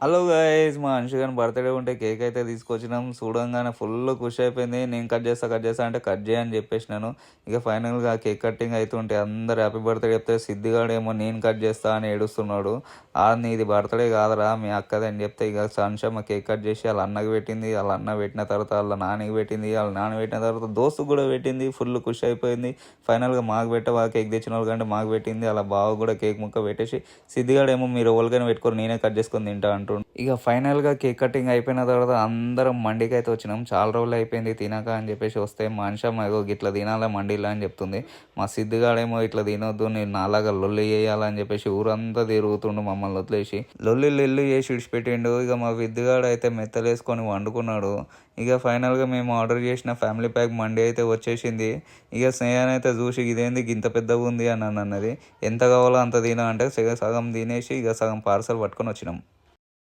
Hello guys, మా అంశుగాని birthday ఉంటే cake అయితే తీసుకొచ్చినాం. చూడంగానే ఫుల్ ఖుషి అయిపోయింది. నేను కట్ చేస్తా అంటే కట్ చేయని చెప్పేసినాను. ఇక ఫైనల్గా కేక్ కటింగ్ అవుతుంటే అందరు హ్యాపీ బర్త్డే చెప్తే సిద్ధిగాడేమో నేను కట్ చేస్తా అని ఏడుస్తున్నాడు. నీది బర్త్డే కాదురా మీ అక్కది అని చెప్తే ఇక సంశమ్మ కేక్ కట్ చేసి వాళ్ళ అన్నకి పెట్టింది. వాళ్ళ అన్న పెట్టిన తర్వాత వాళ్ళ నాన్నకి పెట్టింది. వాళ్ళ నాన్న పెట్టిన తర్వాత దోస్తు కూడా పెట్టింది. ఫుల్ ఖుషి అయిపోయింది. ఫైనల్గా మాకు పెట్టవా కేక్ తెచ్చిన వాళ్ళకంటే మాకు పెట్టింది. అలా బావ కూడా కేక్ ముక్క పెట్టేసి సిద్ధిగాడేమో మీరు ఎవరికైనా పెట్టుకొని నేనే కట్ చేసుకొని తింటా అంటుండు. ఇక ఫైనల్గా కేక్ కటింగ్ అయిపోయిన తర్వాత అందరం మండికి అయితే వచ్చినాం. చాలా రోజులు అయిపోయింది తినక అని చెప్పేసి వస్తే మనిషమ్మ ఏదో ఇట్లా తినాలా మండిలా అని చెప్తుంది. మా సిద్ధిగాడేమో ఇట్లా తినొద్దు నేను నాలాగా లొల్లి చేయాలని చెప్పేసి ఊరంతా తిరుగుతుండు మమ్మల్ని వదిలేసి. లొల్లి చేసి విడిచిపెట్టిండు. ఇక మా సిద్ధిగాడు అయితే మెత్తలేసుకొని వండుకున్నాడు. ఇక ఫైనల్గా మేము ఆర్డర్ చేసిన ఫ్యామిలీ ప్యాక్ మండి అయితే వచ్చేసింది. ఇక స్నేహాన్ని అయితే చూసి ఇదేంది ఇంత పెద్దగా ఉంది అని అన్నది. ఎంత కావాలో అంత తిన అంటే సగం తినేసి ఇక సగం పార్సల్ పట్టుకొని వచ్చినాం.